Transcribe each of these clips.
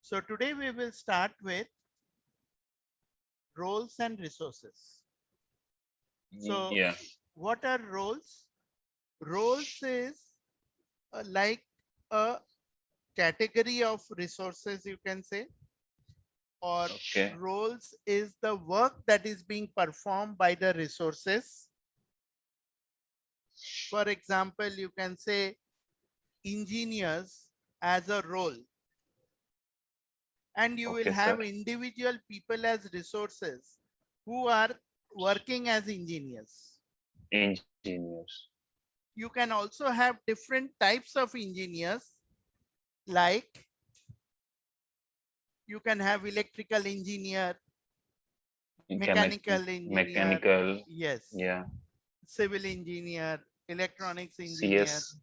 So today we will start with roles and resources. So Yeah. what are roles? Roles is like a category of resources, you can say, or Okay. roles is the work that is being performed by the resources. For example, you can say engineers as a role, and you will Okay, sir. have individual people as resources who are working as engineers. Engineers. You can also have different types of engineers, like you can have electrical engineer, mechanical engineer, Mechanical. yes, Yeah. civil engineer, electronics engineer, CS.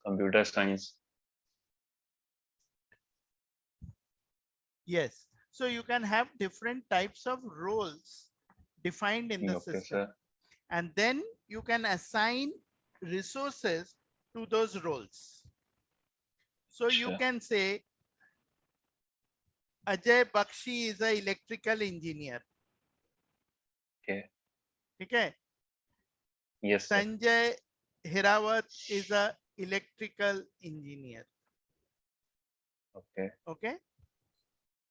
Computer science. yes. So you can have different types of roles defined in the Okay, system, sir. and then you can assign resources to those roles. So you Sure. can say Ajay Bakshi is an electrical engineer. Okay. Okay. Yes, sir. Sanjay Hirawat is a electrical engineer. Okay. Okay.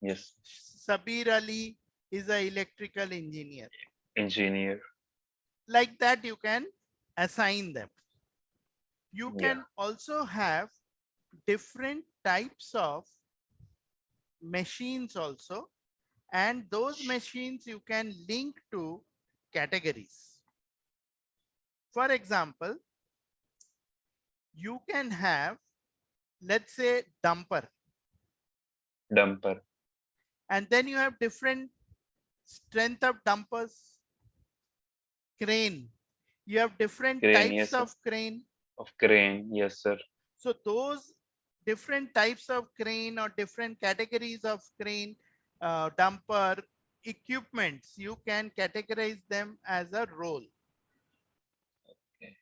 Yes. Sabir Ali is a electrical engineer. Engineer. Like that, you can assign them. You Yeah. can also have different types of machines also, and those machines you can link to categories. For example, you can have, let's say, dumper, Dumper. and then you have different strength of dumpers. Crane, you have different Crane. types Yes, sir. of crane. Of crane. Yes, sir. So those different types of crane or different categories of crane, dumper equipments, you can categorize them as a role. Okay.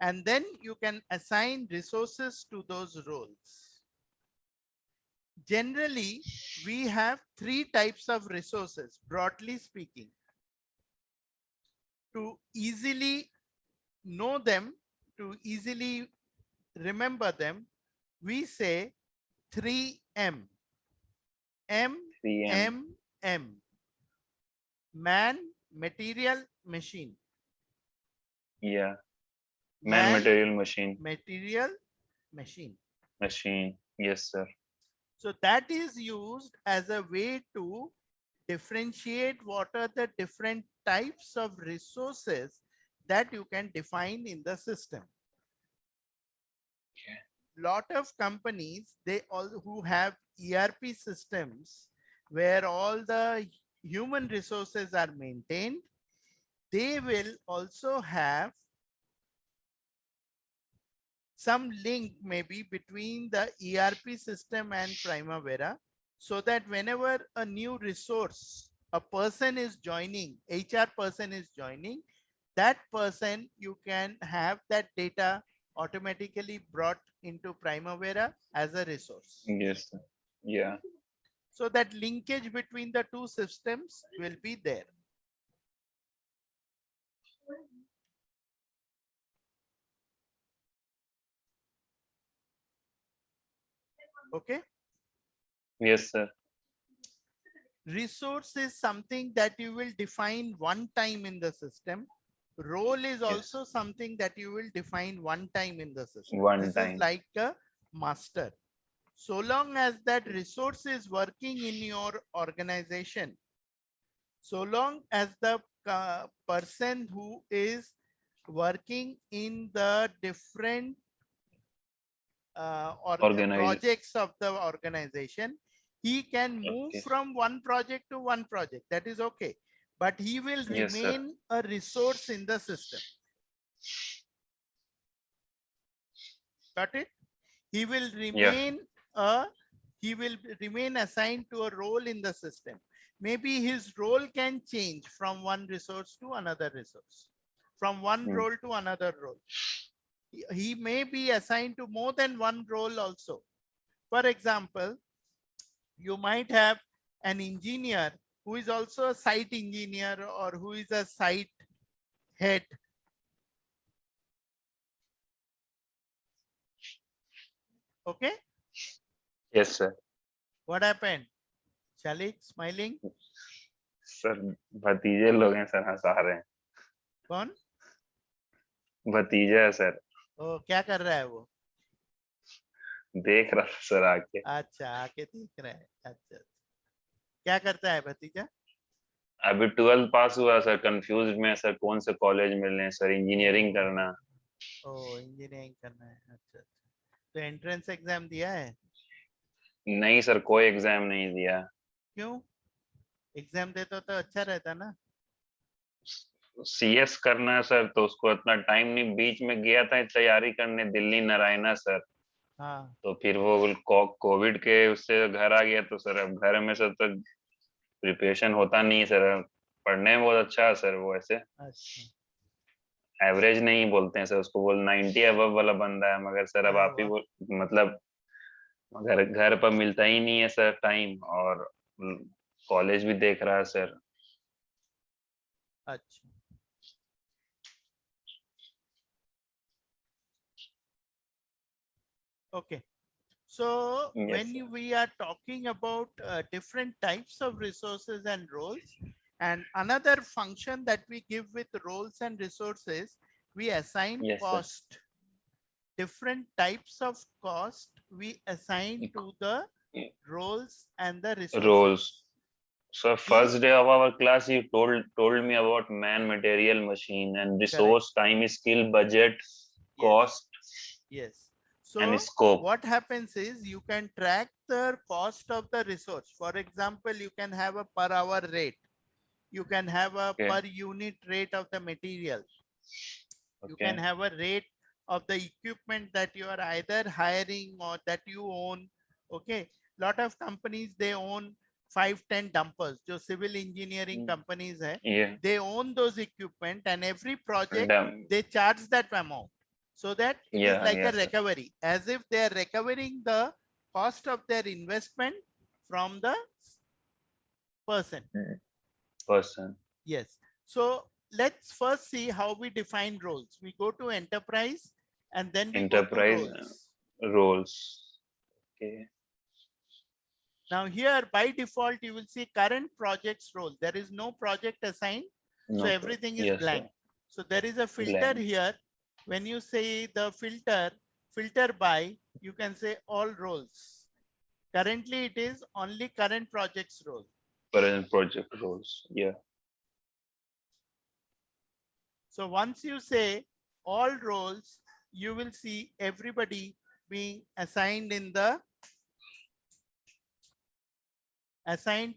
And then you can assign resources to those roles. Generally, we have three types of resources, broadly speaking. To easily know them, to easily remember them, we say 3M. M, 3M. M, M. Man, material, machine. Yeah. Man, Man, material, machine. material, machine. Machine. Yes, sir. So that is used as a way to differentiate what are the different types of resources that you can define in the system. Okay. Lot of companies, they all who have ERP systems where all the human resources are maintained, they will also have some link maybe between the ERP system and Primavera, so that whenever a new resource, a person is joining, HR person is joining, that person, you can have that data automatically brought into Primavera as a resource. Yes, sir. Yeah. So that linkage between the two systems will be there. Okay. Yes, sir. Resource is something that you will define one time in the system. Role is Yes. also something that you will define one time in the system. One This is time. like a master. So long as that resource is working in your organization, so long as the person who is working in the different or Organize. projects of the organization, he can move Okay. from one project to one project. That is okay. But he will Yes, sir. remain a resource in the system. Got it? He will Yeah. remain a he will remain assigned to a role in the system. Maybe his role can change from one resource to another resource, from one Mm. role to another role. He may be assigned to more than one role also. For example, you might have an engineer who is also a site engineer or who is a site head. Okay, Yes, sir. what happened? Shalik smiling? Sir भतीजे लोग हैं sir, हंसा रहे हैं। कौन? भतीजा है sir, ओ, क्या कर रहा है वो? देख रहा था सर आके। अच्छा, आके देख रहा है। अच्छा, क्या करता है भतीजा? अभी 12th पास हुआ सर, कंफ्यूज में है सर कौन से कॉलेज मिलने हैं सर, इंजीनियरिंग करना। ओ, इंजीनियरिंग करना है। अच्छा अच्छा, तो एंट्रेंस एग्जाम दिया है? नहीं सर, कोई एग्जाम नहीं दिया। क्यों? एग्जाम देता तो अच्छा रहता ना। सीएस करना है सर, तो उसको इतना टाइम नहीं, बीच में गया था तैयारी करने दिल्ली नारायणा सर। हाँ, तो फिर वो कोविड के उससे घर आ गया, तो सर अब घर में सर तो प्रिपरेशन होता नहीं है सर। पढ़ने में बहुत अच्छा है सर वो, ऐसे अच्छा। एवरेज नहीं बोलते हैं सर उसको, बोल 90 अबव वाला बंदा है, मगर सर अब अरे आप ही वाह। बोल, मतलब घर घर पर मिलता ही नहीं है सर टाइम, और कॉलेज भी देख रहा है सर। अच्छा, okay. So yes when sir. we are talking about different types of resources and roles, and another function that we give with roles and resources, we assign yes sir. cost. Different types of cost we assign to the roles and the resources. roles. So The first day of our class, you told me about man, material, machine, and correct. resource, time, skill, budget, Yes. cost, Yes. and So scope. what happens is you can track the cost of the resource. For example, you can have a per hour rate. You can have a Okay. per unit rate of the material. You Okay. can have a rate of the equipment that you are either hiring or that you own. Okay. Lot of companies, they own 5-10 dumpers. जो civil engineering companies hai, Yeah. they own those equipment, and every project Done. they charge that amount, so that it is Yeah. like a Yes. Sir. recovery, as if they are recovering the cost of their investment from the person. Person. Yes. So let's first see how we define roles. We go to enterprise and then we go to Enterprise roles. roles. Okay. Now here by default, you will see current projects role. There is no project assigned. So No. everything is Yes, blank. sir. So there is a filter Blank. here. When you say the filter by, you can say all roles. Currently it is only current projects role. Current project roles. Yeah. So once you say all roles, you will see everybody being assigned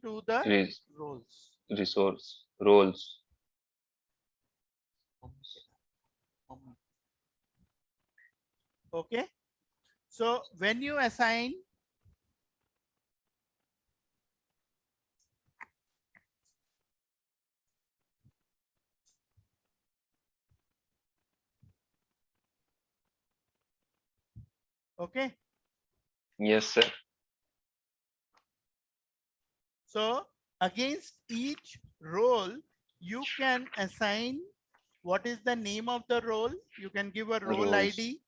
to the roles. Resource roles. Okay. So when you assign, okay. Yes, sir. So against each role, you can assign what is the name of the role. You can give a role Roles. ID.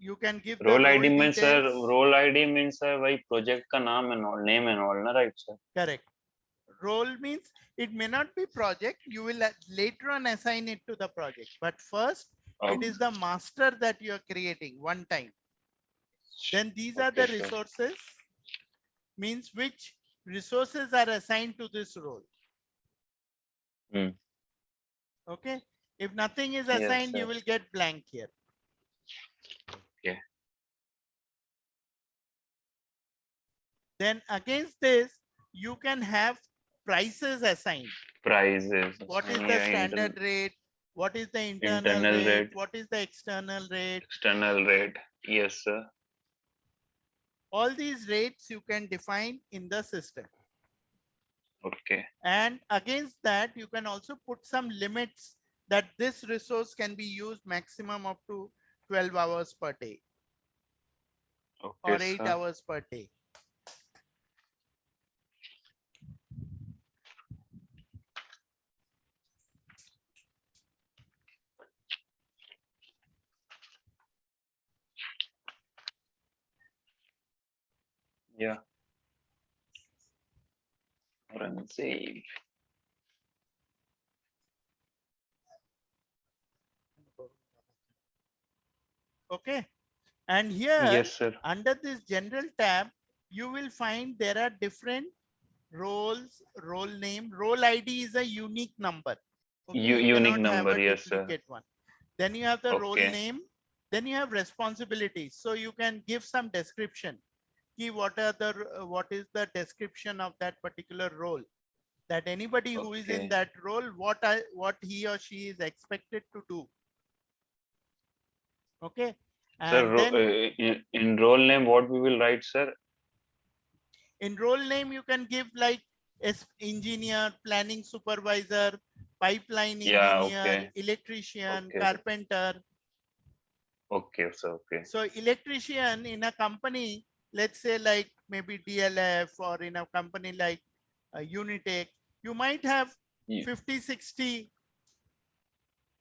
You can give the Role role ID means sir. details. Role ID means sir वही project का नाम and all, name and all, ना, right sir? Correct. Role means it may not be project. You will later on assign it to the project. But first, it is the master that you are creating one time. Then these are the Okay, sir. resources, means which resources are assigned to this role. Okay. If nothing is Yes, assigned, you sir. will get blank here. Okay. Then against this, you can have prices assigned. Prices. What is the standard rate? What is the internal rate? What is the external rate? External rate. Yes, sir. All these rates you can define in the system. Okay. And against that, you can also put some limits that this resource can be used maximum up to 12 hours per day. Okay, or 8 sir. hours per day. Yeah. Run save. Okay. And here Yes, sir. under this general tab, you will find there are different roles, role name, role ID is a unique number. Okay, you Unique cannot have number. a Yes, sir. duplicate one. Then you have the role Okay. name, then you have responsibilities. So you can give some description. Key what are the what is the description of that particular role? That anybody who is in Okay. that role, what he or she is expected to do. Okay, Sir, and then in role name, what we will write, sir? in role name you can give like as engineer, planning supervisor, pipeline Yeah. engineer, Okay. electrician, Okay. carpenter. Okay, sir. Okay. So electrician in a company, let's say like maybe DLF, or in a company like Unitech, you might have Ye- 50, 60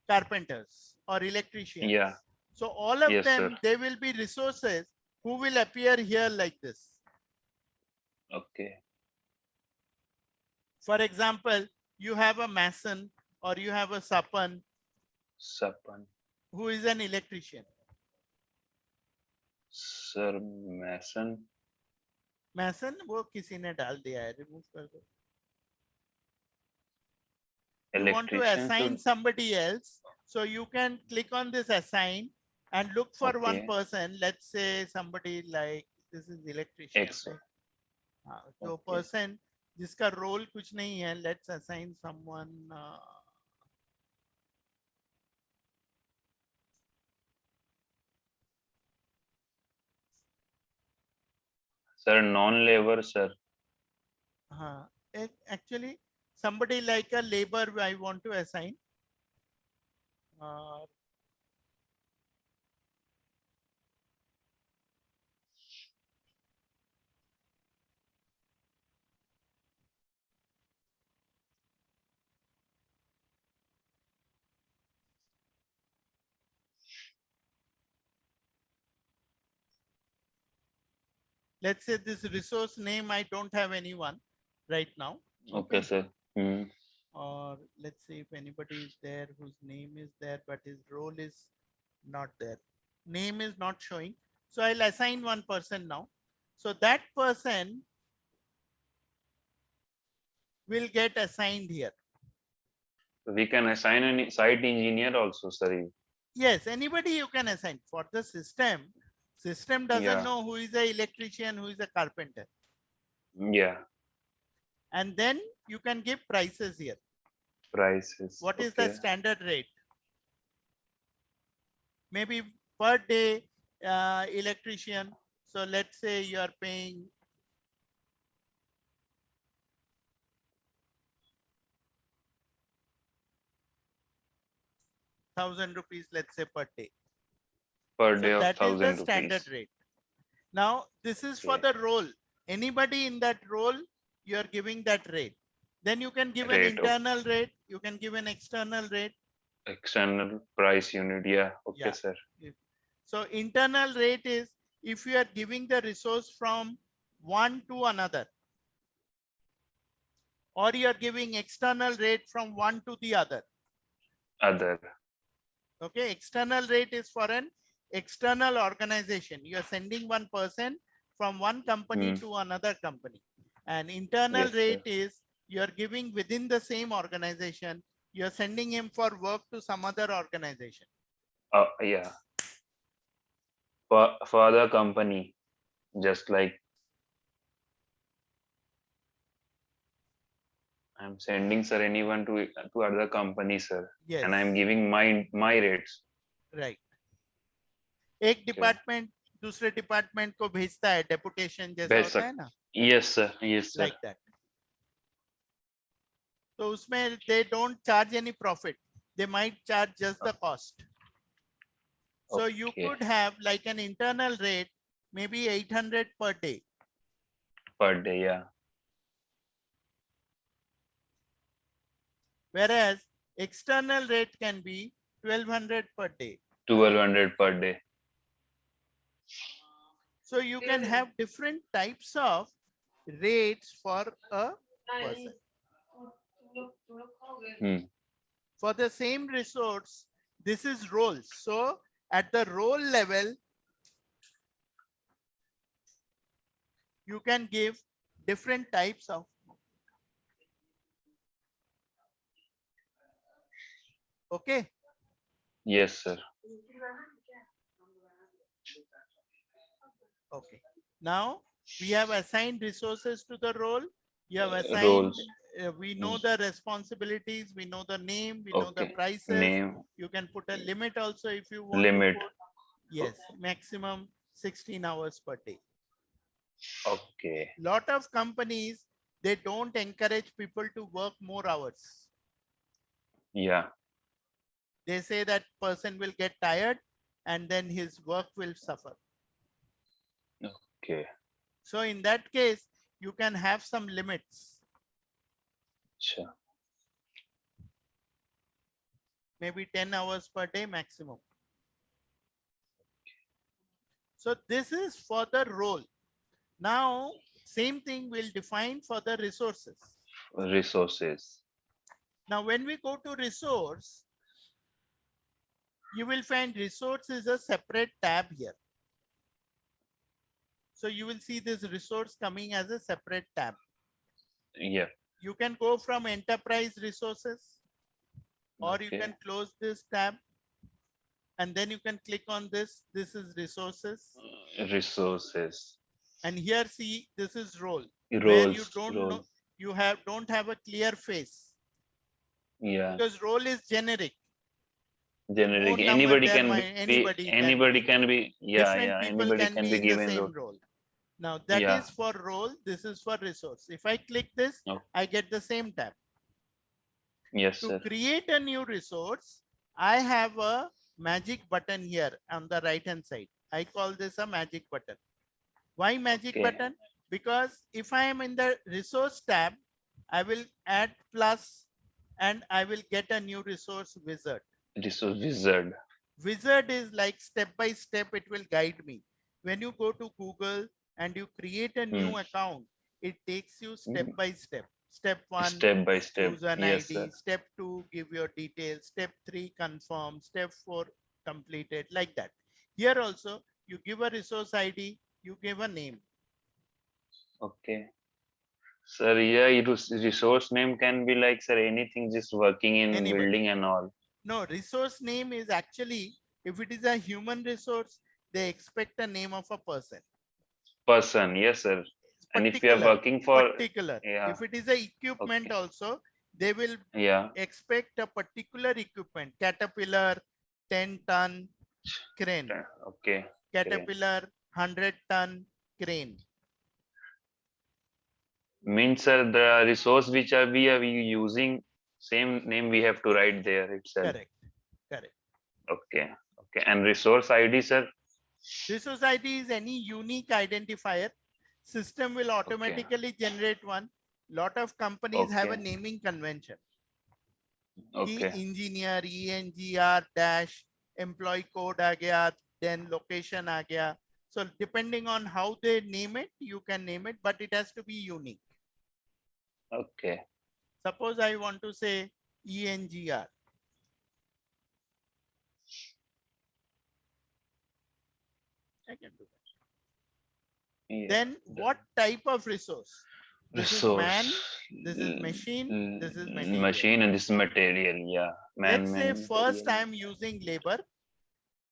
carpenters or electricians. Yeah. So all of Yes, sir. them, they will be resources who will appear here like this. Okay. For example, you have a mason or you have a sapan Sapan. who is an electrician. Sir, Mason. Mason वो किसी ने डाल दिया है, remove कर दो. You want to Electrician. assign somebody else, so you can click on this assign and look for one Okay. person. Let's say somebody like this is electrician. X. Right? तो Okay. person जिसका role कुछ नहीं है, let's assign someone. Sir, non-labor, sir. Actually, somebody like a labor I want to assign. Let's say this resource name, I don't have anyone right now. Okay, sir. Hmm. Or let's say if anybody is there whose name is there, but his role is not there. Name is not showing. So I'll assign one person now. So that person will get assigned here. We can assign a site engineer also, sir. Yes, anybody you can assign. For the system, system doesn't Yeah. know who is a electrician, who is a carpenter. Yeah. And then you can give prices here. Prices. What is okay. the standard rate? Maybe per day electrician. So let's say you are paying 1,000 rupees, let's say per day. Per So day of that is the 1,000 standard rupees. rate. Now this is for Okay. the role. Anybody in that role, you are giving that rate. Then you can give an Rate of- internal rate. You can give an external rate. External price unit. Yeah. Okay, Yeah. sir. So internal rate is if you are giving the resource from one to another, or you are giving external rate from one to the other. Other. Okay, external rate is for an external organization. You are sending one person from one company to another company. And internal Yes, rate sir. is you are giving within the same organization. You are sending him for work to some other organization. Yeah. For other company, just like I'm sending, sir, anyone to other company, sir. Yes. And I'm giving my rates. Right. एक department दूसरे department को भेजता है, deputation जैसा होता है ना. Yes, sir. Yes, sir. Like that. तो उसमें they don't charge any profit. They might charge just the cost. So you Okay. could have like an internal rate maybe 800 per day. per day. Yeah. Whereas external rate can be 1200 per day. 1200 per day. So you can have different types of rates for a person. Hmm. For the same resource, this is roles. So at the role level, you can give different types of. Okay. Yes, sir. Okay. Now we have assigned resources to the role. You have assigned, Roles. we know the responsibilities, we know the name, we know the Okay. prices. Name, You can put a limit also if you want limit. to put. Yes, maximum 16 hours per day. Okay. Lot of companies, they don't encourage people to work more hours. Yeah. They say that person will get tired and then his work will suffer. Okay. So in that case, you can have some limits. Sure. Maybe 10 hours per day maximum. So this is for the role. Now, same thing we'll define for the resources. Resources. Now, when we go to resource, you will find resource is a separate tab here. So you will see this resource coming as a separate tab. Yeah. You can go from enterprise resources, or you Okay. can close this tab and then you can click on this. This is resources. Resources. And here see, this is role. Roles. Where you don't know, Roles. you don't have a clear face. Yeah. Because role is generic. Generic. Phone number Anybody there can might- be. Anybody can be. Yeah. Different Yeah. people Anybody can can be be in the given same role. role. Now that Yeah. is for role, this is for resource. If I click this, Oh. I get the same tab. Yes, To sir. create a new resource, I have a magic button here on the right hand side. I call this a magic button. Why magic Okay. button? Because if I am in the resource tab, I will add plus and I will get a new resource wizard. Resource wizard. Wizard is like step by step, it will guide me. When you go to Google and you create a new account, it takes you step by step. Step 1, Step by step. choose an Yes, ID. sir. Step 2, give your details. Step 3, confirm. Step 4, completed, like that. Here also, you give a resource ID, you give a name. Okay. Sir, yeah, resource name can be like, sir, anything just working in Anybody. building and all. No, resource name is actually, if it is a human resource, they expect a name of a person. Person, yes, sir. And if you are working for, particular. yeah. If it is a equipment Okay. also, they will Yeah. expect a particular equipment. Caterpillar 10-ton crane. Okay. Caterpillar 100-ton crane. Means, sir, the resource which we are using, same name we have to write there itself. Correct. Correct. Okay. Okay. And resource ID, sir? Resource ID is any unique identifier. System will automatically generate one. Lot of companies have a Okay. naming convention. Okay. Engineer, ENGR dash, employee code aa gaya, then location aa gaya. So depending on how they name it, you can name it, but it has to be unique. Okay. Suppose I want to say ENGR. I can do that. Yeah. Then what type of resource? This is man, Resource. this is machine, this is material. Machine and this is material. Yeah. Let's say Man, first material. I am using labor.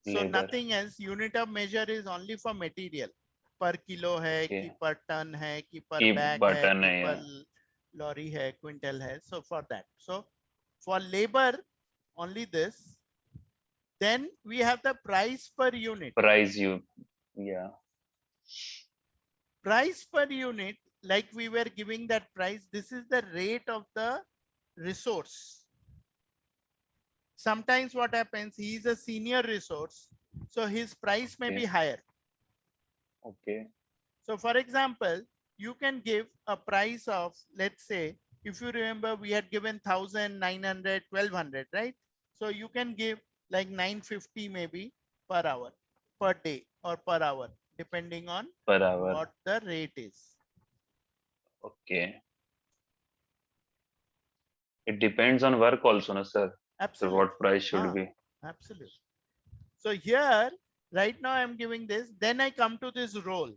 So Labor. nothing else, unit of measure is only for material. Per kilo hai, Okay. ki per ton hai, ki per Ki bag per hai, ton ki hai, per yeah. lorry hai, quintal hai. So for that. So for labor, only this. Then we have the price per unit. Price you. Yeah. Price per unit, like we were giving that price, this is the rate of the resource. Sometimes what happens, he is a senior resource, so his price may be higher. Okay. So for example, you can give a price of, let's say, if you remember, we had given 1,900, 1,200, right? So you can give like 950 maybe per hour, per day or per hour, depending on Per hour. what the rate is. Okay. It depends on work also, no, sir? So Absolutely. what price should Ah, be? absolutely. So here, right now I'm giving this, then I come to this role.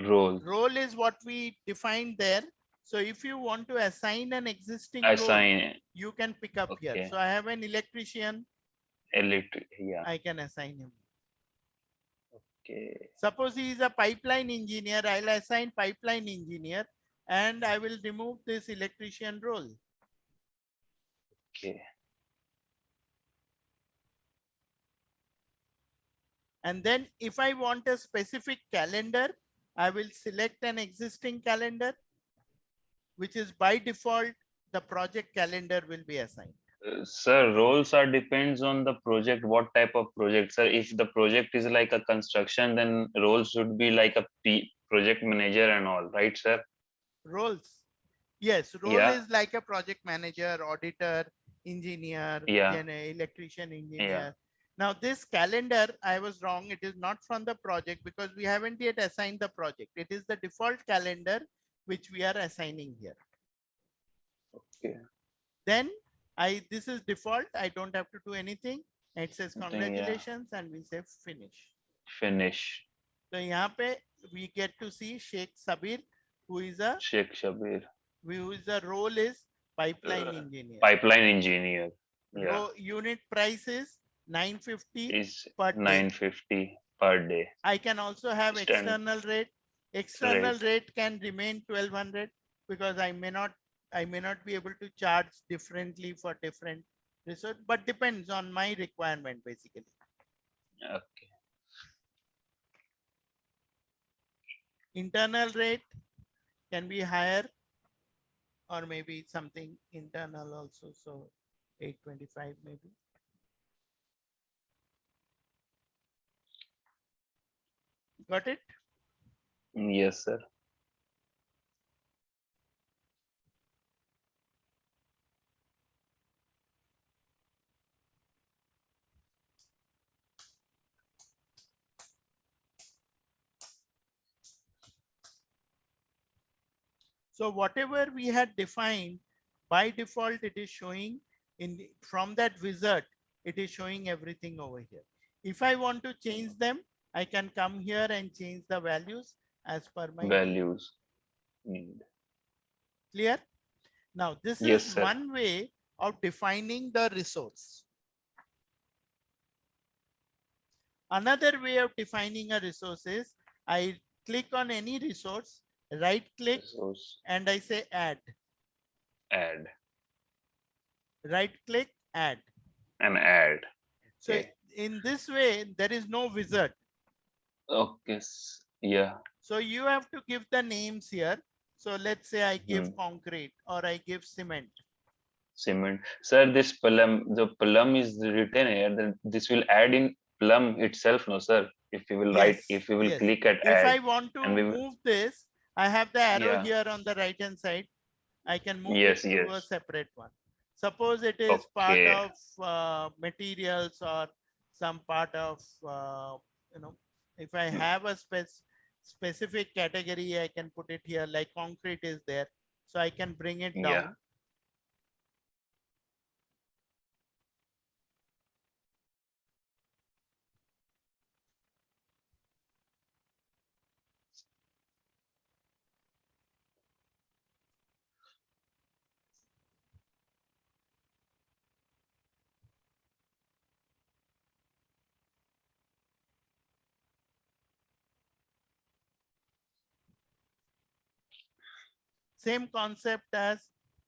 Role. Role is what we defined there. So if you want to assign an existing role, Assign. you can pick up here. Okay. So I have an electrician, Electric. Yeah. I can assign him. Okay. Suppose he is a pipeline engineer, I'll assign pipeline engineer and I will remove this electrician role. Okay. And then if I want a specific calendar, I will select an existing calendar, which is by default, the project calendar will be assigned. Sir, roles are depends on the project. What type of project, sir? If the project is like a construction, then roles should be like a project manager and all, right, sir? Roles. Yes, role Yeah. is like a project manager, auditor, engineer, Yeah. electrician engineer. Yeah. Now this calendar, I was wrong. It is not from the project because we haven't yet assigned the project. It is the default calendar which we are assigning here. Okay. Then this is default. I don't have to do anything. It says congratulations and we say finish. Finish. So यहाँ पे we get to see Sheikh Sabir, who is a Sheikh Shabir. whose the role is pipeline engineer. Pipeline engineer. Yeah. Unit price is 950 Is per day. 950 per day. I can also have Stand external rate. External rate can remain 1,200 because I may not be able to charge differently for different resort, but depends on my requirement basically. Okay. Internal rate can be higher or maybe something internal also. So 825 maybe. Got it? Yes, sir. So whatever we had defined, by default, it is showing from that wizard, it is showing everything over here. If I want to change them, I can come here and change the values as per my values need. Clear? Now, this Yes, is sir. one way of defining the resource. Another way of defining a resource is I click on any resource, right click, and I say add. Add. Right click, add. And add. So Okay. in this way, there is no wizard. Okay. Yeah. So you have to give the names here. So let's say I give concrete or I give cement. Cement. Sir, this Plum, the Plum is written here, then this will add in Plum itself, no, sir? If you will write, if you will click at if add. I want to move this, I have the arrow Yeah. here on the right hand side. I can move Yes, it to a separate one. Suppose it is part of materials or some part of, if I have a specific category, I can put it here like concrete is there. So I can bring it down. Yeah. Same concept as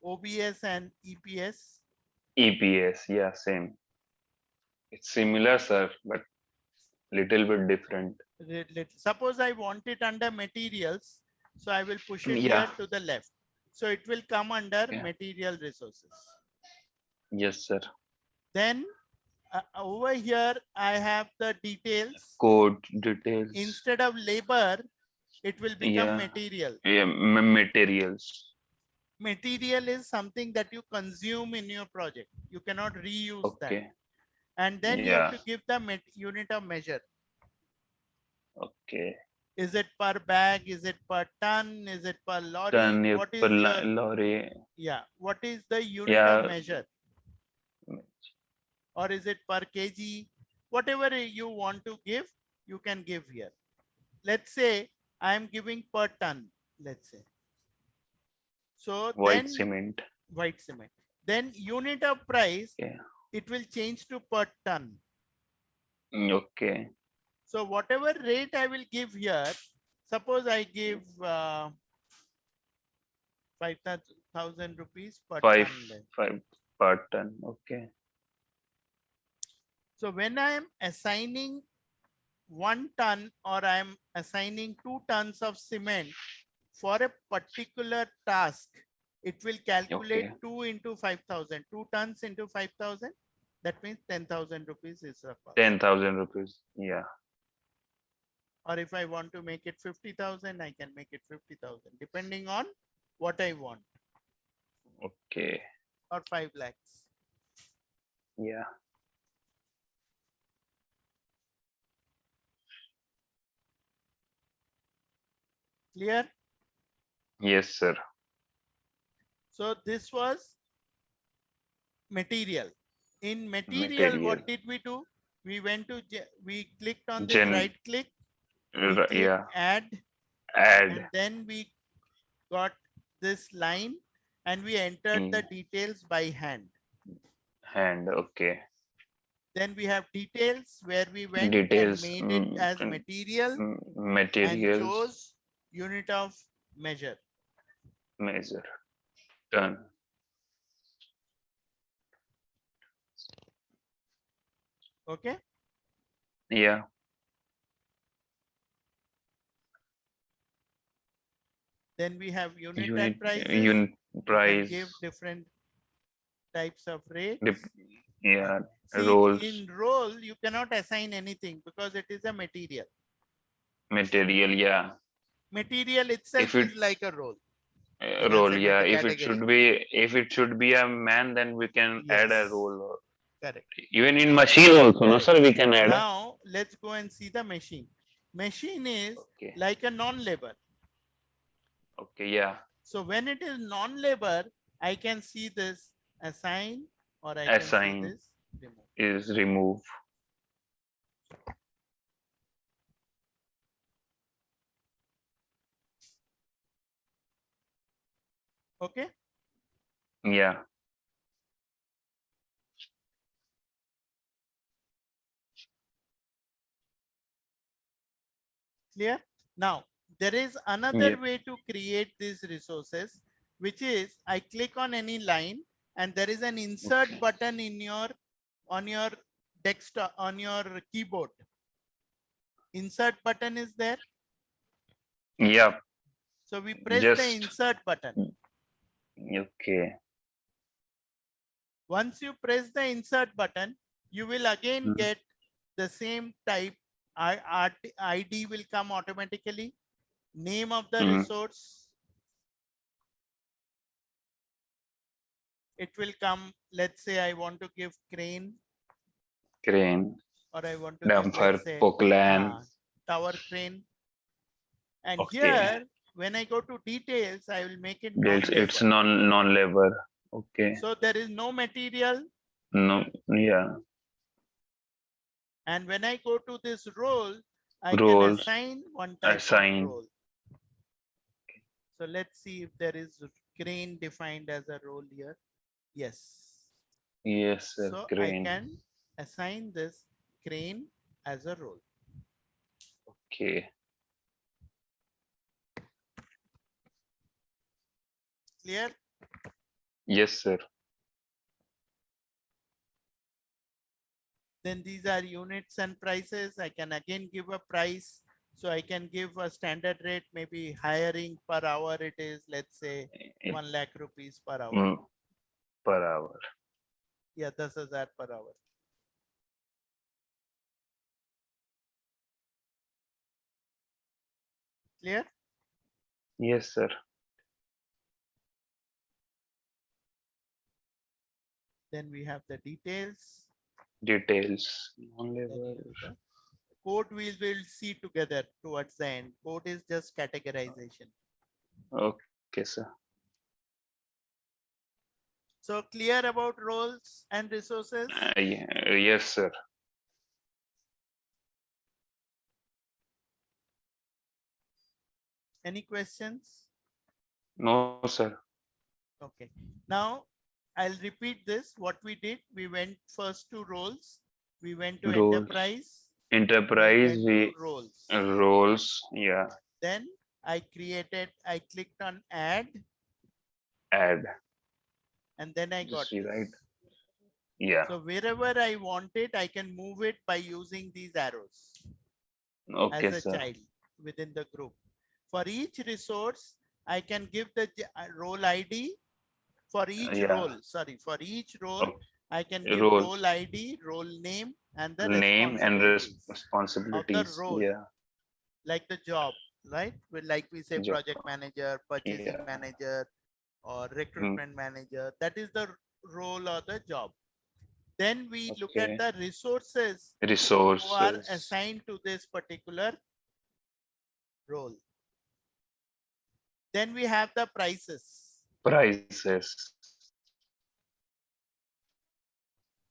OBS and EPS. EPS, yeah, same. It's similar, sir, but little bit different. Suppose I want it under materials. So I will push it Yeah. here to the left. So it will come under material resources. Yes, sir. Then over here, I have the details. Code details. Instead of labor, it will become Yeah. material. Yeah, materials. Material is something that you consume in your project. You cannot reuse that. Okay. And then you have Yeah. to give the unit of measure. Okay. Is it per bag? Is it per ton? Is it per lorry? Then you What per is your, lorry. yeah, what is the unit Yeah. of measure? Or is it per kg? Whatever you want to give, you can give here. Let's say I am giving per ton, let's say. So White then cement. white cement. Then unit of price, Yeah. it will change to per ton. Okay. So whatever rate I will give here, suppose I give 5,000 rupees per Five ton. per ton. Okay. So when I am assigning 1 ton or I am assigning 2 tons of cement for a particular task, it will calculate Okay. 2 into 5,000. 2 tons into 5,000. That means 10,000 rupees is the cost. 10,000 rupees. Yeah. Or if I want to make it 50,000, I can make it 50,000 depending on what I want. Okay. Or 5 lakhs. Yeah. Clear? Yes, sir. So this was material. In material, Material. what did we do? We went to, we clicked on this Gen. right click. We click Yeah. add. Add. And then we got this line and we entered the details by hand. Hand. Okay. Then we have details where we went Details. and made it as material and Materials. chose unit of measure. Measure. Done. Okay. Yeah. Then we have unit Unit. and prices. Unit You price. can give different types of rates. Yeah. See, Roles. in role, you cannot assign anything because it is a material. Material. Yeah. Material itself is like a role. Role. say Yeah. meta If it should be a man, then we can add a Yes. role. Correct. Even in machine also, no sir, we can add. Now let's go and see the machine. Machine is Okay. like a non-labor. Okay. Yeah. So when it is non-labor, I can see this assign or I Assign can see this remove. is remove. Okay. Yeah. Clear? Now there is another Yep. way to create these resources, which is I click on any line and there is an insert button in your on your desktop on your keyboard. Insert button is there. Yep. So we press the insert button. Okay. Once you press the insert button, you will again get the same type. ID will come automatically. Name of the resource. It will come. Let's say I want to give crane. Crane. Or I want to Dumper, give, let's say, tower crane. And here, when I go to details, I will make it non-labor. It's non-labor. Okay. So there is no material. No. Yeah. And when I go to this role, I Roles. can assign one type of role. So let's see if there is crane defined as a role here. Yes. Yes, sir. So crane. I can assign this crane as a role. Okay. Clear? Yes, sir. Then these are units and prices. I can again give a price. So I can give a standard rate, maybe hiring per hour. It is, let's say, 1 lakh rupees per hour. Per hour. Yeah, 10,000 per hour. Clear? Yes, sir. Then we have the details. Details. Then Non-labor. you do the code we will see together towards the end. Code is just categorization. Okay, sir. So clear about roles and resources? Yes, sir. Any questions? No, sir. Okay. Now I'll repeat this. What we did, we went first to roles. We went to Roles. enterprise. Enterprise, We went to roles. roles. Yeah. Then I clicked on add, Add. and then I got See, this. right? Yeah. So wherever I want it, I can move it by using these arrows Okay, as a sir. child within the group. For each resource, I can give the role ID for each Yeah. role. Sorry, for each role, Oh, I can give role. role ID, role name, and the Name and responsibilities of the responsibilities. role, Yeah. like the job, right? Like we say, Job. project manager, purchasing Yeah. manager, or recruitment manager. That is the role or the job. Then we look at Okay. the resources who are Resources. assigned to this particular role. Then we have the prices. Prices.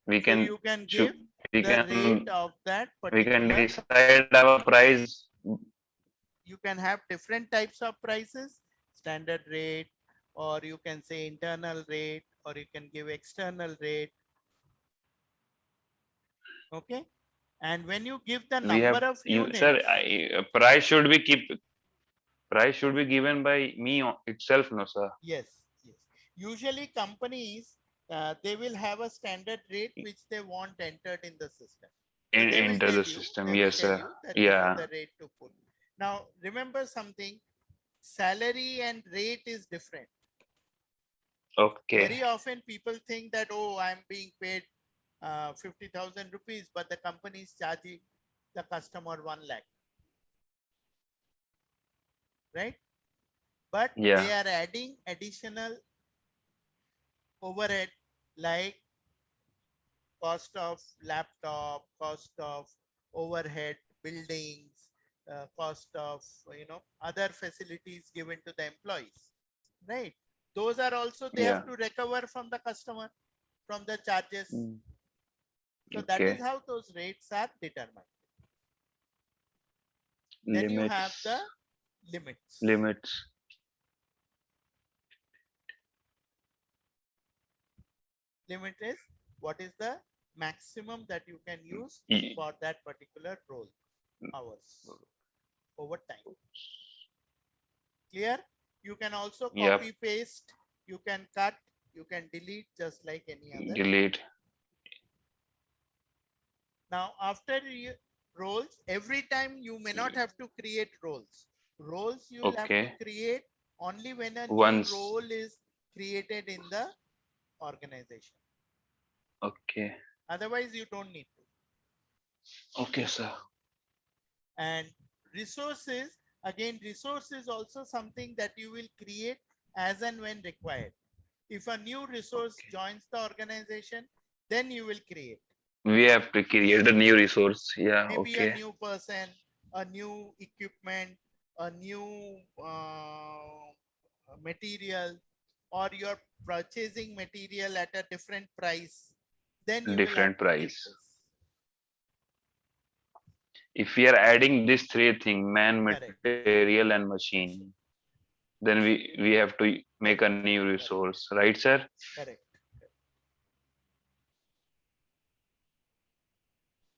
We So can you can choose. give We the can. rate of that We can particular. decide our price. You can have different types of prices, standard rate, or you can say internal rate, or you can give external rate. Okay. And when you give the We number have of you, units, sir. Price should be Price should be given by me itself, no, sir. yes, yes. Usually companies, they will have a standard rate which they want entered in the system. So they will Enter tell the you, system. Yes, sir. that this is Yeah. the rate to put. Now, remember something, salary and rate is different. Okay. Very often people think that, oh, I'm being paid 50,000 rupees, but the company is charging the customer 1 lakh, right? But Yeah. they are adding additional overhead like cost of laptop, cost of overhead buildings, cost of other facilities given to the employees, right? Those are also they Yeah. have to recover from the customer, from the charges. So that Okay. is how those rates are determined. Limits. Then you have the limits. Limits. Limit is what is the maximum that you can use for that particular role hours over time. Clear? You can also copy paste, you can cut, you can delete just like any other. Delete. Now after roles, every time you may not have to create roles. Roles you will have to create only when a new role is created in the organization. Okay. Otherwise you don't need to. Okay, sir. And resources, again, resources also something that you will create as and when required. If a new resource joins the organization, then you will create. We have to create a new resource. Yeah. Maybe Okay. a new person, a new equipment, a new material, or you're purchasing material at a different price, then you will have to price. this. If we are adding these three things, man, material, and machine, then we have to make a new resource, right, sir? Correct.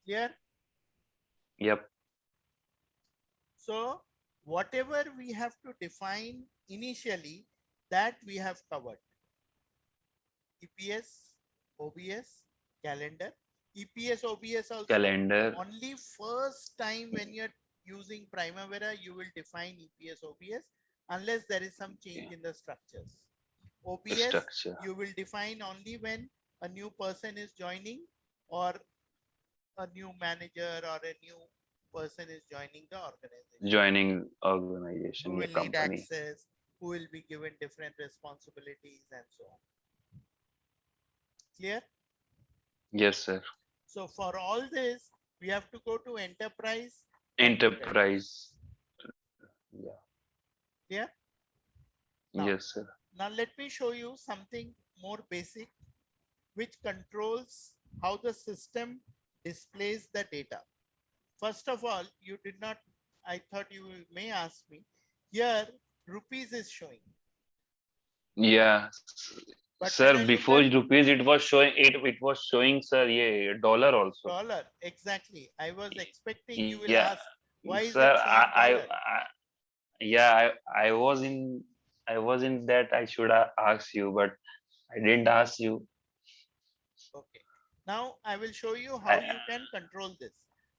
Clear? Yep. So whatever we have to define initially, that we have covered. EPS, OBS, calendar. EPS, OBS also. Calendar. Only first time when you're using Primavera, you will define EPS, OBS, unless there is some change in the structures. OBS, you will define only when a new person is joining or a new manager or a new person is joining the organization, Joining organization, who yeah, will need company. access, who will be given different responsibilities and so on. Clear? Yes, sir. So for all this, we have to go to enterprise. Enterprise. Yeah. Clear? Now, Yes, sir. now let me show you something more basic, which controls how the system displays the data. First of all, you did not, I thought you may ask me, here rupees is showing. Yeah. But Sir, when I look before at rupees, it was showing it was showing, sir, yeah, dollar also. dollar, exactly. I was expecting you will Yeah. ask, why is Sir, it showing dollar? yeah, I was in that I should have asked you, but I didn't ask you. Okay. Now I will show you how I, you can control this.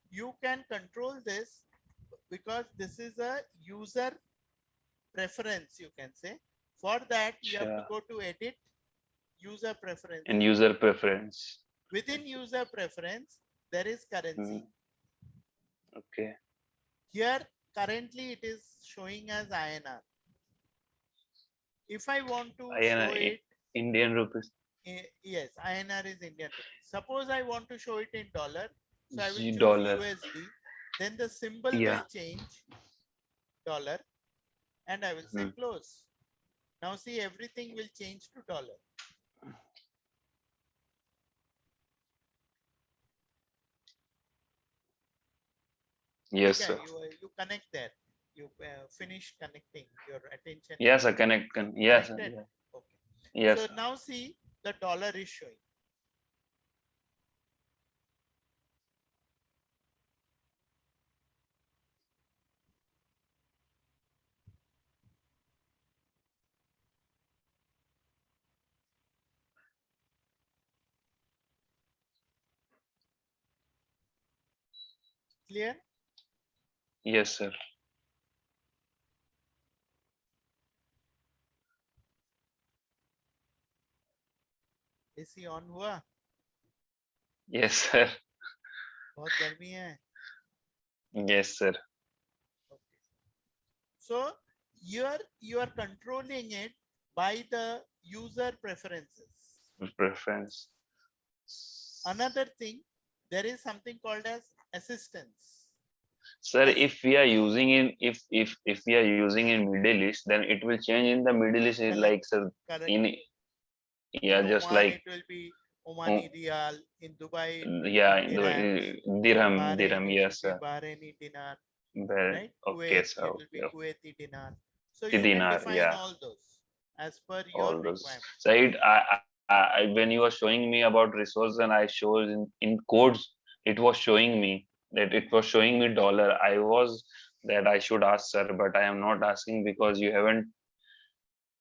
You can control this because this is a user preference, you can say. For that, you have to sure. go to edit user And preferences. user preference. Within user preference, there is currency. Okay. Here, currently it is showing as INR. If I want to show it, Indian rupees. yes, INR is Indian rupee. Suppose I want to show it in dollar. So I will choose Dollar. USD. Then the symbol Yeah. will change dollar and I will say close. Now see, everything will change to dollar. Yes, Okay, sir. you connect there. You finish connecting your attention. Yes, sir. Yes, sir. Connected. Yeah. Okay. Yes. So now see, the dollar is showing. Clear? Yes, sir. AC on हुआ? Yes, sir. बहुत गर्मी है. Yes, sir. Okay. So you are controlling it by the user preferences. Preference. Another thing, there is something called as assistance. Sir, if we are using if we are using in Middle East, then it will change in the Middle East is Correct. like, sir, Correct. in yeah, in just Oman, like it will be Omani Riyal. In Dubai, it will yeah, be dirhams. dirham, In Bahrain, it yes, will sir. be Bahraini dinar. Well, Right? okay, Kuwait, sir. it will be Okay. Kuwaiti dinar. So you can Dinar, define yeah, all those as per your all those. requirement. So when you were showing me about resource and I showed in codes, it was showing me that it was showing me dollar. I was that I should ask, sir, but I am not asking because you haven't.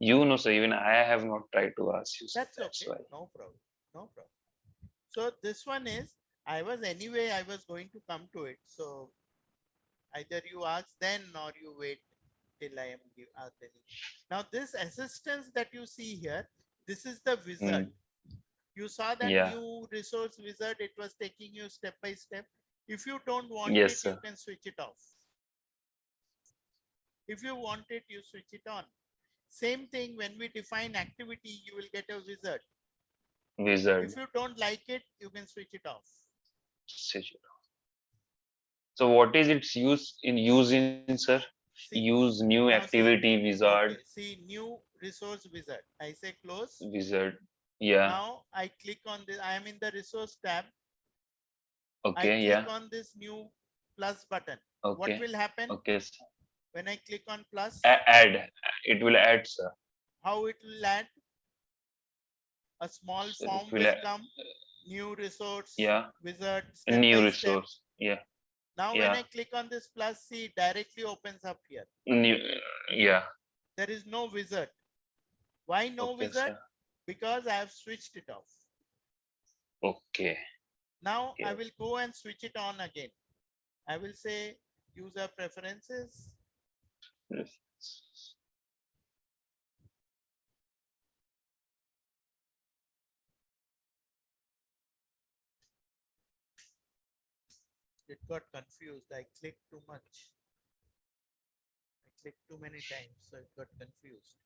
You know, sir, even I have not tried to ask you, sir. That's okay. Why. No problem. No problem. So this one is, I was going to come to it. So either you ask then or you wait till I am telling. Now this assistance that you see here, this is the wizard. You saw that Yeah. new resource wizard, it was taking you step by step. If you don't want Yes, it, sir. you can switch it off. If you want it, you switch it on. Same thing, when we define activity, you will get a wizard. Wizard. If you don't like it, you can switch it off. Switch it off. So what is its use in, sir? See, Use new activity wizard. Okay, see new resource wizard. I say close. Wizard. Yeah. Now I click on this. I am in the resource tab. Okay. I click Yeah. on this new plus button. Okay. What will happen? Okay. Sir. When I click on plus? Add. It will add, sir. How it will add? A small So form will come. New resource. Yeah. Wizard. A new resource. Yeah. Now when I click on this plus, see, directly opens up here. New. Yeah. There is no wizard. Why no wizard? Sir. Because I have switched it off. Okay. Now I will go and switch it on again. I will say user preferences. it got confused. I clicked too much. I clicked too many times, so it got confused.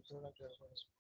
थोड़ा गड़बड़ है।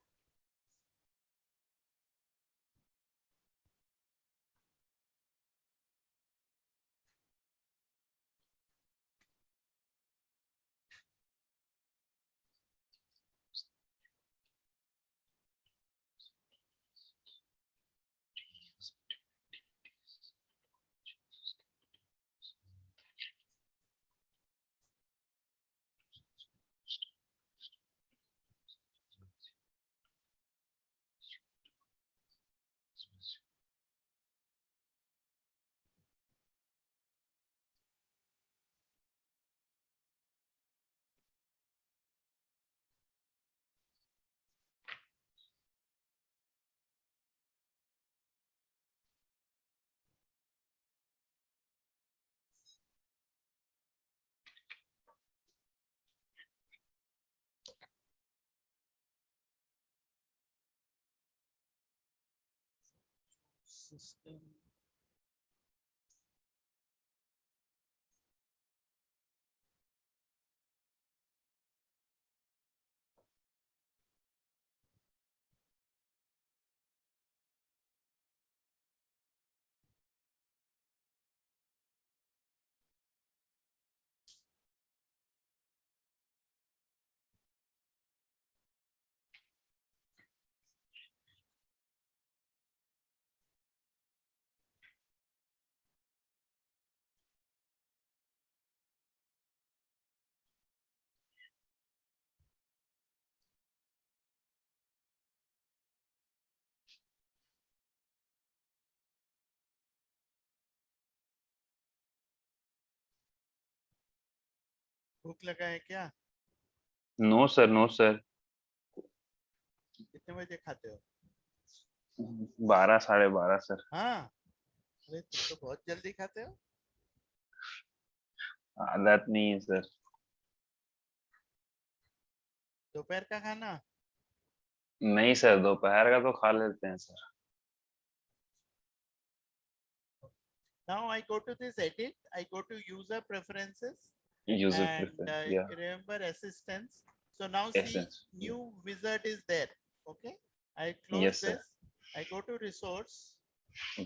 System. भूख लगा है क्या? No sir, no sir. कितने बजे खाते हो? 12, 12:30 सर। हाँ, अरे तुम तो बहुत जल्दी खाते हो। आदत नहीं है सर। दोपहर का खाना? नहीं सर, दोपहर का तो खा लेते हैं sir. Now I go to this edit, I go to user preferences user and preference, या remember assistance. So now see essence, new wizard is there. Okay, I close yes sir. this. I go to resource.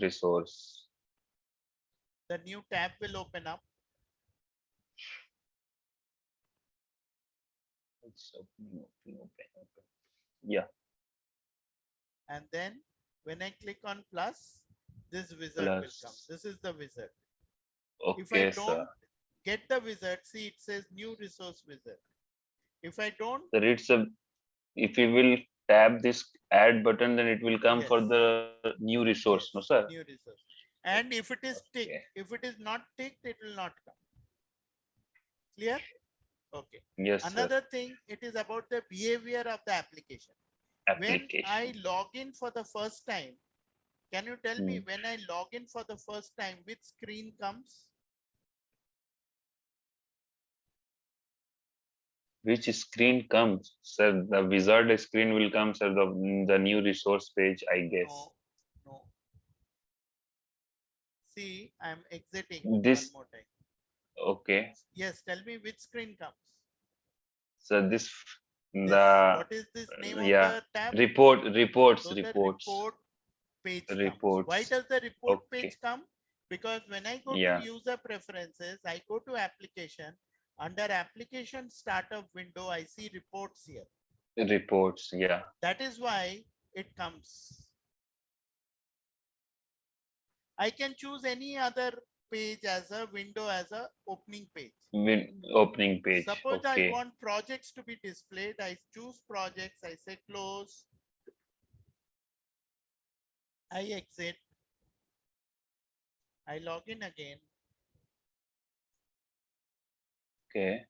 Resource, The new tab will open up. या And then when I click on plus, this wizard will come. Plus. This is the wizard. If I okay sir. don't get the wizard, see it says new resource wizard. If I don't, sir it's if we will tap this add button, then it will come for yes, the new resource, yes, no sir? new resource. And if it is ticked, Okay. if it is not ticked, it will not come. Clear? Okay. Yes sir. Another thing, it is about the behavior of the application. When I Application. log in for the first time, can you tell me Hmm. when I log in for the first time, which screen comes? Which screen comes? Sir, the wizard screen will come, sir, the new resource page, I guess. No, no. See, I'm exiting one This, more time. okay. Yes, tell me which screen comes. So This, the, what is this name of yeah, the tab? reports, So the reports, report page comes. Why reports. does the report Okay. page come? Because when I go to Yeah, user preferences, I go to application. Under application startup window, I see reports here. reports. Yeah. That is why it comes. I can choose any other page as a window as a opening page. Opening page. Suppose I Okay. want projects to be displayed. I choose projects. I say close. I exit. I log in again. Okay.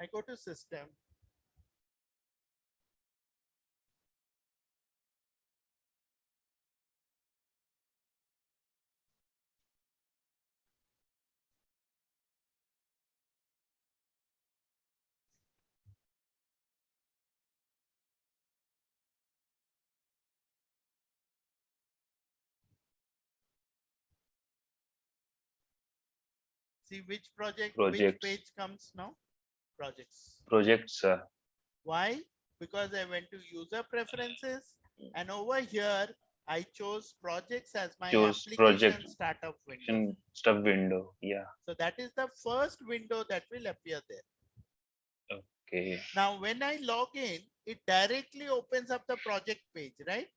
I go to system. See which project, which Projects. page comes now? Projects. Projects. Why? Because I went to user preferences and over here I chose projects as my Choose project application startup window. stuff window. Yeah. So that is the first window that will appear there. Okay. Now, when I log in, it directly opens up the project page, right?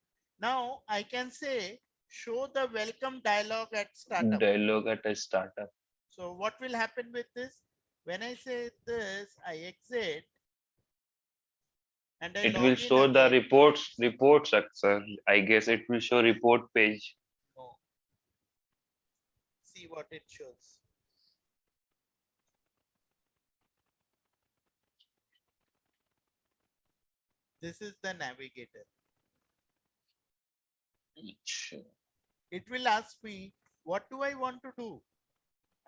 Now I can say, show the welcome dialog at startup. Dialog at a startup. So what will happen with this? When I say this, I exit and I It log will in show the again. reports, sir. I guess it will show report page. No. See what it shows. This is the navigator. It will ask me, what do I want to do?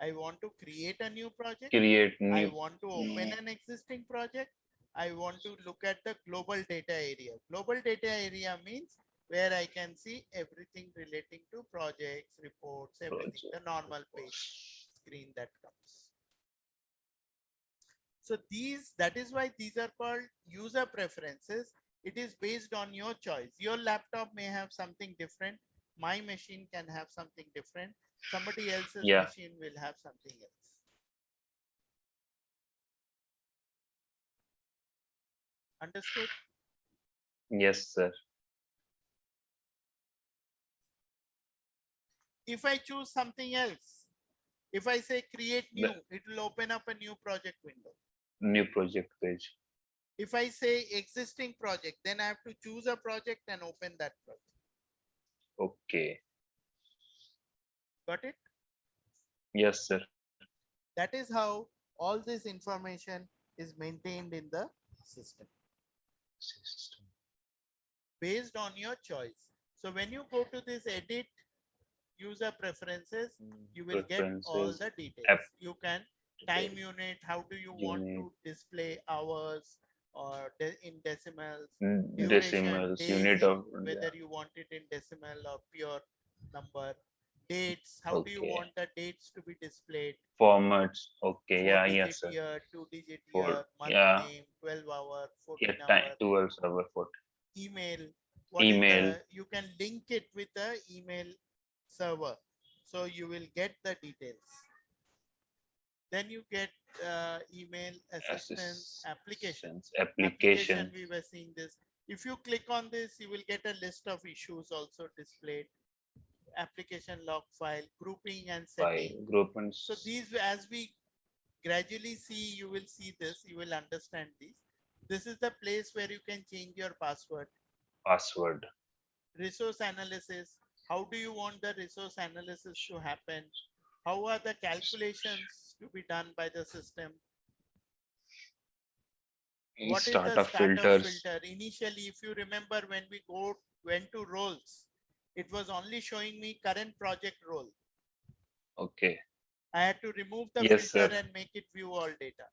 I want to create a new project. Create I new. want to open an existing project. I want to look at the global data area. Global data area means where I can see everything relating to projects, reports, everything, the normal page screen that comes. So that is why these are called user preferences. It is based on your choice. Your laptop may have something different. My machine can have something different. Somebody else's Yeah. machine will have something else. Understood? Yes, sir. If I choose something else, if I say create new, it will open up a new project window. New project page. If I say existing project, then I have to choose a project and open that project. Okay. Got it? Yes, sir. That is how all this information is maintained in the system based on your choice. So when you go to this edit user preferences, you will get all the details. You can time unit, how do you want to display hours or in decimals, duration, decimals, days unit in, of whether you want it in decimal or pure number, dates, how do you want the dates to be displayed, formats. Okay, yeah, 4-digit yes, sir. year, 2-digit For year, month yeah, name, 12 hour, 14 yeah, hour, 12 hour for email. What is email. you can link it with the email server, so you will get the details. Then you get email assistance application. Application, we were seeing this. If you click on this, you will get a list of issues also displayed. Application log file, grouping and setting. So these, as we gradually see, you will see this, you will understand this. This is the place where you can change your password. Resource analysis. How do you want the resource analysis to happen? How are the calculations to be done by the system? What is the startup filter? Initially, if you remember, when we went to roles, it was only showing me current project role. Okay. I had to remove the Yes, filter sir. and make it view all data.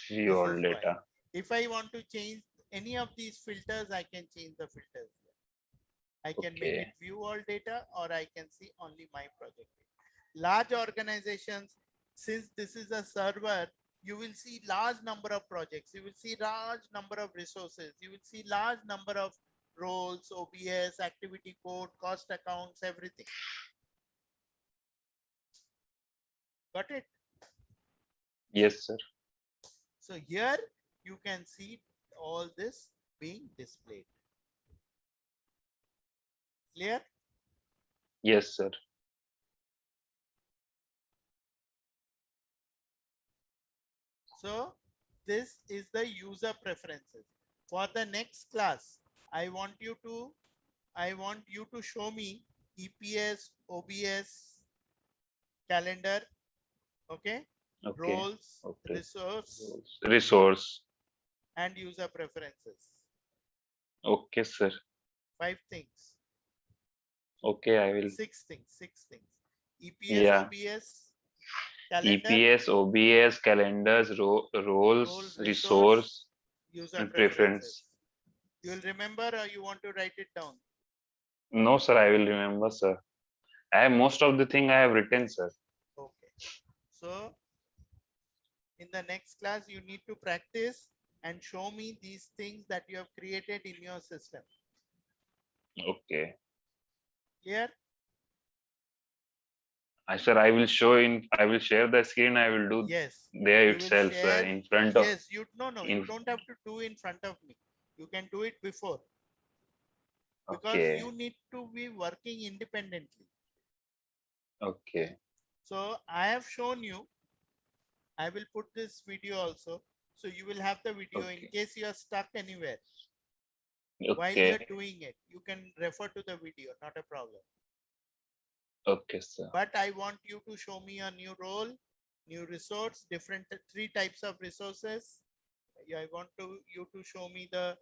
View This all is why. data. If I want to change any of these filters, I can change the filters. I can make Okay. it view all data, or I can see only my project. Large organizations, since this is a server, you will see large number of projects. You will see large number of resources. You will see large number of roles, OBS, activity code, cost accounts, everything. Got it? Yes, sir. So here you can see all this being displayed. Clear? Yes, sir. So this is the user preferences. For the next class, I want you to show me EPS, OBS, calendar, okay, Okay. roles, Okay. resource, Resource. and user preferences. Okay, sir. 5 things. Okay, I will. 6 things. 6 things. EPS, Yeah. OBS, calendar, EPS, OBS, calendars, roles, role, resource, user and preferences. preference. You will remember, or you want to write it down? No, sir, I will remember, sir. I have most of the thing I have written, sir. Okay. So in the next class, you need to practice and show me these things that you have created in your system. Okay. Clear? Sir, I will share the screen. I will do Yes. there You will itself, share. in front of. Yes, you you don't have to do in front of me. You can do it before, because Okay. you need to be working independently. Okay. So I have shown you. I will put this video also. So you will have the video in Okay. case you are stuck anywhere while you Okay. are doing it. You can refer to the video, not a problem. Okay, sir. But I want you to show me a new role, new resource, different 3 types of resources. I want you to show me the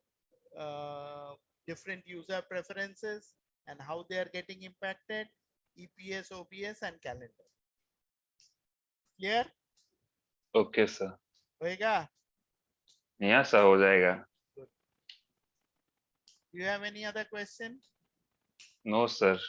different user preferences and how they are getting impacted, EPS, OBS, and calendar. Clear? Okay, sir. होएगा? Yeah, sir, हो जाएगा. Good. Do you have any other question? No, sir.